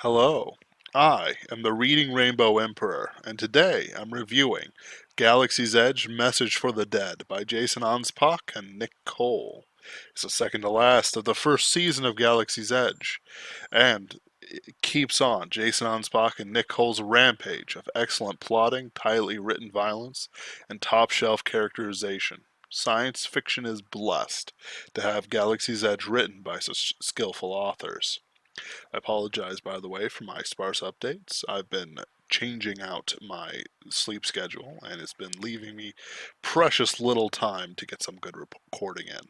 Hello, I am the Reading Rainbow Emperor, and today I'm reviewing Galaxy's Edge Message for the Dead by Jason Anspach and Nick Cole. It's the second to last of the first season of Galaxy's Edge, and it keeps on Jason Anspach and Nick Cole's rampage of excellent plotting, tightly written violence, and top shelf characterization. Science fiction is blessed to have Galaxy's Edge written by such skillful authors. I apologize, by the way, for my sparse updates. I've been changing out my sleep schedule, and it's been leaving me precious little time to get some good recording in.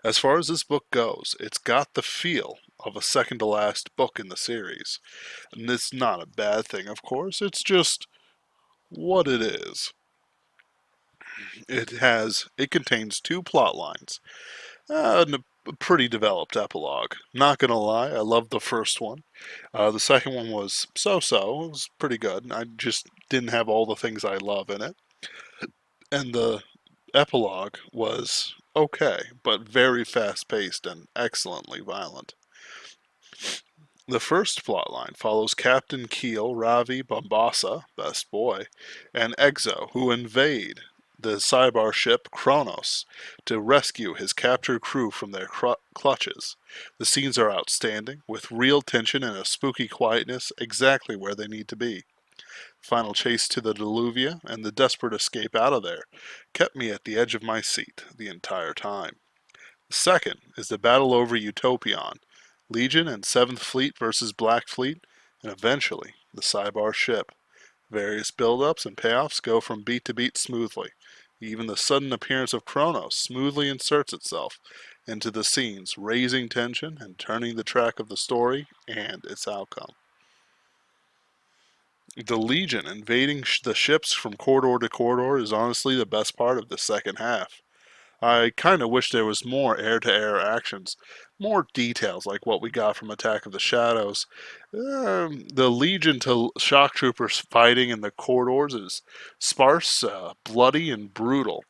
As far as this book goes, it's got the feel of a second to last book in the series. And it's not a bad thing, of course, it's just what it is. It contains two plot lines, and a pretty developed epilogue. Not gonna lie, I loved the first one. The second one was so-so. It was pretty good. I just didn't have all the things I love in it. And the epilogue was okay, but very fast-paced and excellently violent. The first plotline follows Captain Keel, Ravi, Bombasa, best boy, and Exo, who invade the Cybar ship Kronos to rescue his captured crew from their clutches. The scenes are outstanding, with real tension and a spooky quietness exactly where they need to be. Final chase to the Deluvia and the desperate escape out of there kept me at the edge of my seat the entire time. The second is the battle over Utopion, Legion and 7th Fleet versus Black Fleet, and eventually the Cybar ship. Various build-ups and payoffs go from beat to beat smoothly. Even the sudden appearance of Kronos smoothly inserts itself into the scenes, raising tension and turning the track of the story and its outcome. The Legion invading the ships from corridor to corridor is honestly the best part of the second half. I kind of wish there was more air-to-air actions, more details like what we got from Attack of the Shadows. The Legion to Shock Troopers fighting in the corridors is sparse, bloody, and brutal.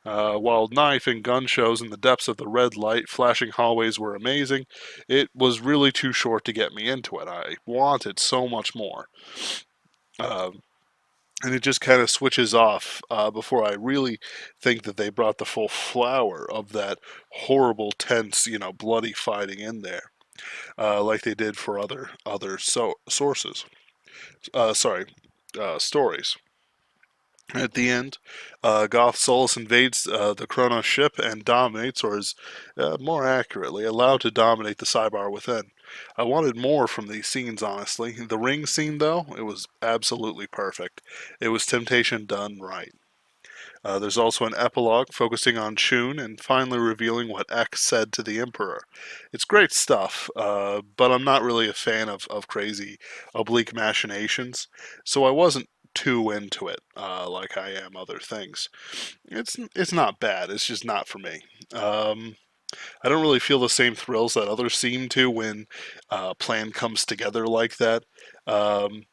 While knife and gun shows in the depths of the red light, flashing hallways were amazing, it was really too short to get me into it. I wanted so much more. Um, and it just kind of switches off before I really think that they brought the full flower of that horrible, tense, bloody fighting in there, like they did for other sources. Sorry, stories. At the end, Goth Solus invades the Kronos ship and dominates, or is more accurately, allowed to dominate the Cybar within. I wanted more from these scenes, honestly. The ring scene, though, it was absolutely perfect. It was Temptation done right. There's also an epilogue focusing on Shun and finally revealing what X said to the Emperor. It's great stuff, but I'm not really a fan of crazy, oblique machinations, so I wasn't too into it like I am other things. It's not bad. It's just not for me. I don't really feel the same thrills that others seem to when plan comes together like that. Um,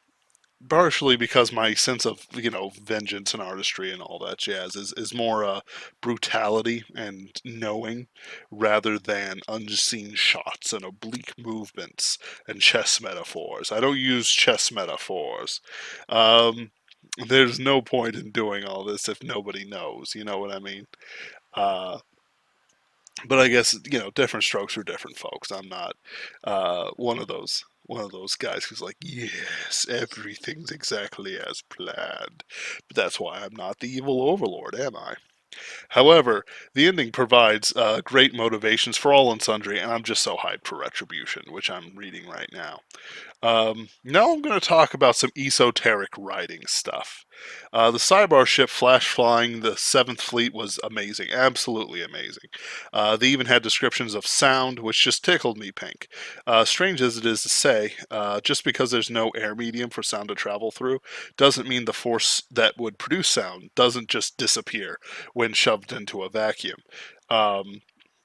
Partially because my sense of vengeance and artistry and all that jazz is more brutality and knowing rather than unseen shots and oblique movements and chess metaphors. I don't use chess metaphors. um, there's no point in doing all this if nobody knows, you know what I mean. uh, but I guess different strokes for different folks. I'm not one of those guys who's like, yes, everything's exactly as planned. But that's why I'm not the evil overlord, am I? However, the ending provides great motivations for all and sundry, and I'm just so hyped for Retribution, which I'm reading right now. Now I'm going to talk about some esoteric writing stuff. The Cybar ship flash flying the 7th Fleet was amazing, absolutely amazing. They even had descriptions of sound, which just tickled me pink. Strange as it is to say, just because there's no air medium for sound to travel through, doesn't mean the force that would produce sound doesn't just disappear when shoved into a vacuum. Um,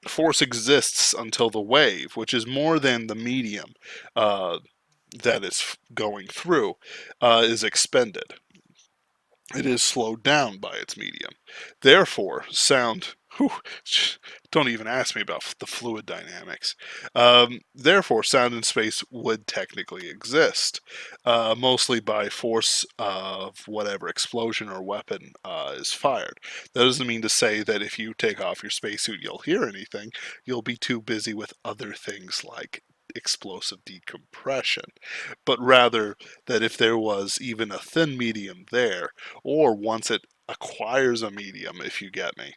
Force exists until the wave, which is more than the medium. That it's going through is expended. It is slowed down by its medium. Therefore, sound Whew, don't even ask me about the fluid dynamics. Therefore, sound in space would technically exist, mostly by force of whatever explosion or weapon is fired. That doesn't mean to say that if you take off your spacesuit, you'll hear anything. You'll be too busy with other things like explosive decompression, but rather that if there was even a thin medium there, or once it acquires a medium, if you get me,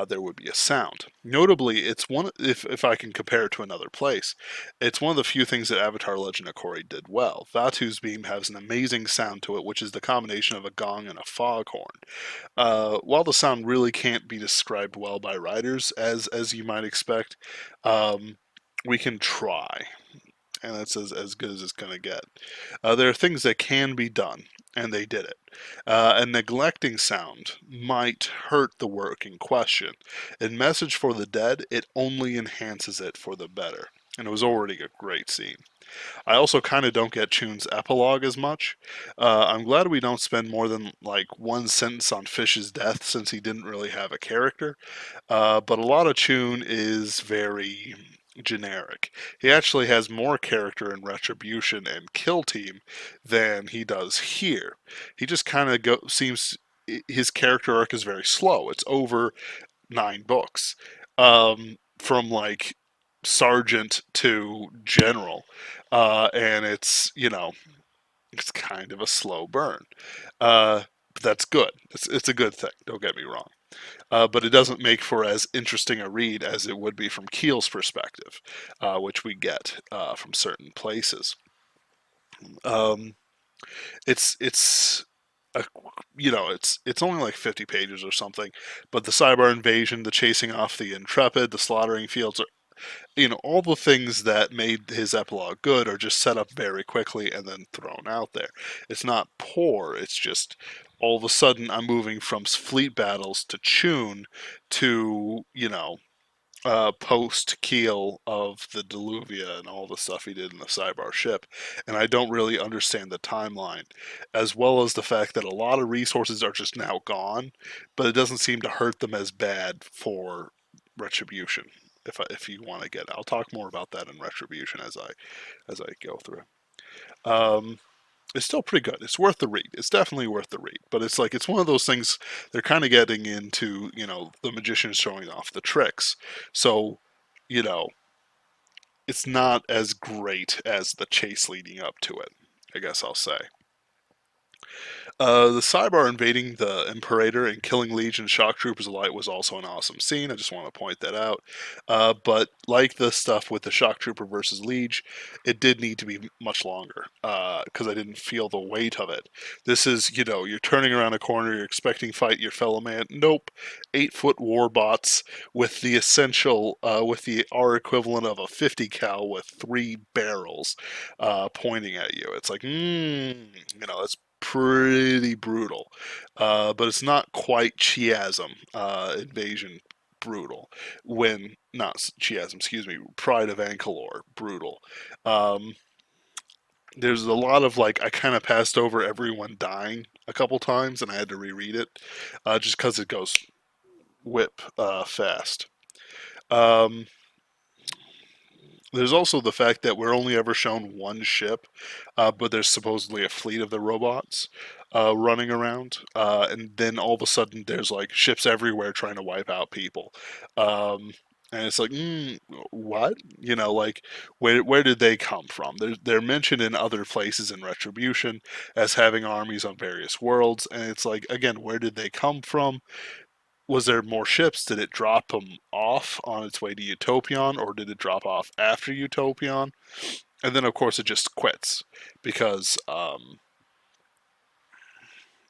there would be a sound. Notably, it's one if I can compare it to another place, it's one of the few things that Avatar: Legend of Korra did well. Vatu's beam has an amazing sound to it, which is the combination of a gong and a foghorn. While the sound really can't be described well by writers, as you might expect, um, we can try, and that's as good as it's going to get. There are things that can be done, and they did it. And neglecting sound might hurt the work in question. In Message for the Dead, it only enhances it for the better, and it was already a great scene. I also kind of don't get Chun's epilogue as much. I'm glad we don't spend more than like one sentence on Fish's death since he didn't really have a character. But a lot of Chun is very generic. He actually has more character in Retribution and Kill Team than he does here. He just kind of seems his character arc is very slow. It's over 9 books, from like sergeant to general, and it's kind of a slow burn. But that's good. It's a good thing. Don't get me wrong. But it doesn't make for as interesting a read as it would be from Keel's perspective, which we get from certain places. Um, it's a, it's only like 50 pages or something, but the cyber invasion, the chasing off the Intrepid, the slaughtering fields are all the things that made his epilogue good are just set up very quickly and then thrown out there. It's not poor. It's just all of a sudden I'm moving from fleet battles to Chun to post Keel of the Deluvia and all the stuff he did in the Cybar ship, and I don't really understand the timeline, as well as the fact that a lot of resources are just now gone, but it doesn't seem to hurt them as bad for Retribution. If you want to get, I'll talk more about that in Retribution as I go through. Um, it's still pretty good. It's worth the read. It's definitely worth the read. But it's one of those things they're kind of getting into, the magician showing off the tricks. So, you know, it's not as great as the chase leading up to it, I guess I'll say. The Cybar invading the Imperator and killing Legion shock troopers alike was also an awesome scene. I just want to point that out. But like the stuff with the shock trooper versus Liege, it did need to be much longer because I didn't feel the weight of it. This is, you're turning around a corner, you're expecting to fight your fellow man. Nope, 8-foot war bots with the essential, with the our equivalent of a 50 cal with 3 barrels pointing at you. It's like, that's pretty brutal, but it's not quite chiasm invasion brutal. When not chiasm, excuse me, Pride of Ankalor brutal. Um, there's a lot of like I kind of passed over everyone dying a couple times, and I had to reread it just because it goes whip fast. Um, There's also the fact that we're only ever shown one ship, but there's supposedly a fleet of the robots running around, and then all of a sudden there's like ships everywhere trying to wipe out people, um, and it's like, what? Like where did they come from? They're mentioned in other places in Retribution as having armies on various worlds, and it's like again, where did they come from? Was there more ships? Did it drop them off on its way to Utopion, or did it drop off after Utopion? And then, of course, it just quits because,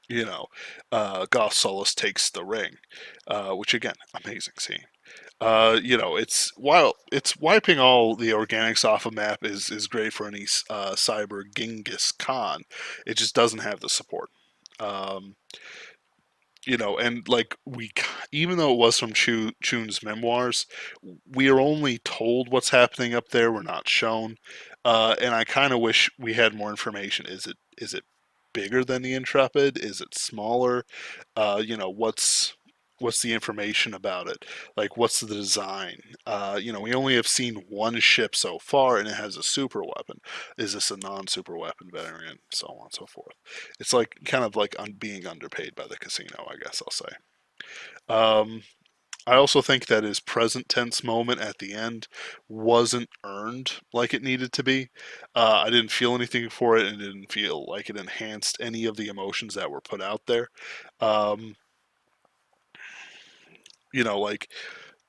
you know, Goth Solus takes the ring, which again, amazing scene. It's while it's wiping all the organics off a map is great for any cyber Genghis Khan. It just doesn't have the support. Um, and like even though it was from Chun's memoirs, we are only told what's happening up there. We're not shown, and I kind of wish we had more information. Is it bigger than the Intrepid? Is it smaller? What's what's the information about it? Like, what's the design? We only have seen one ship so far, and it has a super weapon. Is this a non-super weapon variant? So on and so forth. It's like kind of like being underpaid by the casino, I guess I'll say. Um, I also think that his present tense moment at the end wasn't earned like it needed to be. I didn't feel anything for it, and it didn't feel like it enhanced any of the emotions that were put out there. Um, like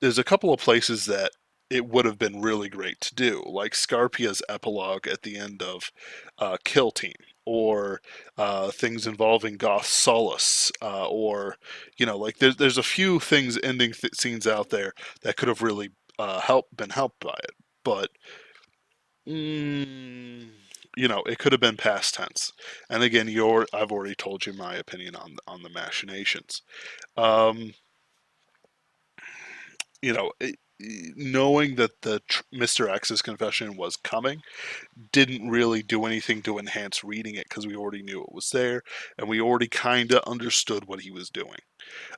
there's a couple of places that it would have been really great to do, like Scarpia's epilogue at the end of Kill Team, or things involving Goth Solace, or like there's a few things ending scenes out there that could have really been helped by it, but mm, it could have been past tense. And again, I've already told you my opinion on the machinations. Um, knowing that the Mr. X's confession was coming didn't really do anything to enhance reading it because we already knew it was there and we already kind of understood what he was doing.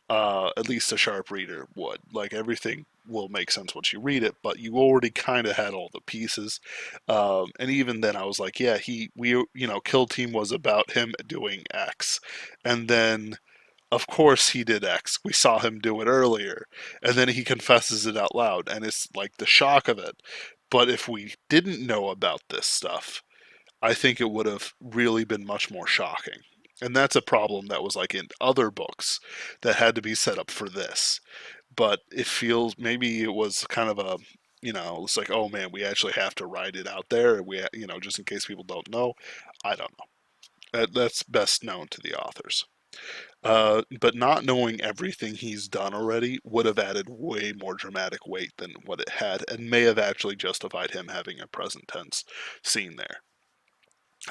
At least a sharp reader would. Like everything will make sense once you read it, but you already kind of had all the pieces. And even then, I was like, yeah, Kill Team was about him doing X, and then of course he did X. We saw him do it earlier. And then he confesses it out loud. And it's like the shock of it. But if we didn't know about this stuff, I think it would have really been much more shocking. And that's a problem that was like in other books that had to be set up for this. But it feels maybe it was kind of it's like, oh man, we actually have to write it out there. Just in case people don't know. I don't know. That's best known to the authors. But not knowing everything he's done already would have added way more dramatic weight than what it had, and may have actually justified him having a present tense scene there.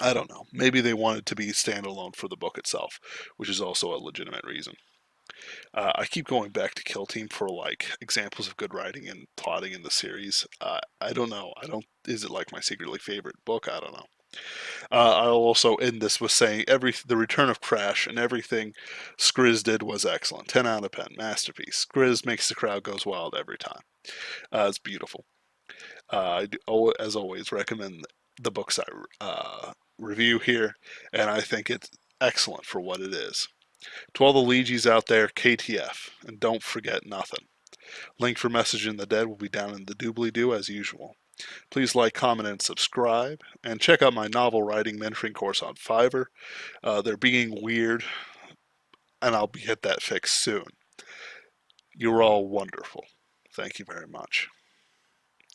I don't know. Maybe they wanted to be standalone for the book itself, which is also a legitimate reason. I keep going back to Kill Team for like examples of good writing and plotting in the series. I don't know. I don't. Is it like my secretly favorite book? I don't know. I'll also end this with saying the return of Crash and everything Skriz did was excellent. 10 out of 10, masterpiece. Skriz makes the crowd goes wild every time. It's beautiful. I do, as always, recommend the books I review here, and I think it's excellent for what it is. To all the Legies out there, KTF, and don't forget nothing. Link for Message in the Dead will be down in the doobly-doo as usual. Please like, comment, and subscribe. And check out my novel writing mentoring course on Fiverr. They're being weird, and I'll hit that fixed soon. You're all wonderful. Thank you very much.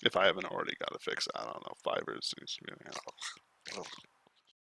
If I haven't already got it fixed, I don't know. Fiverr is.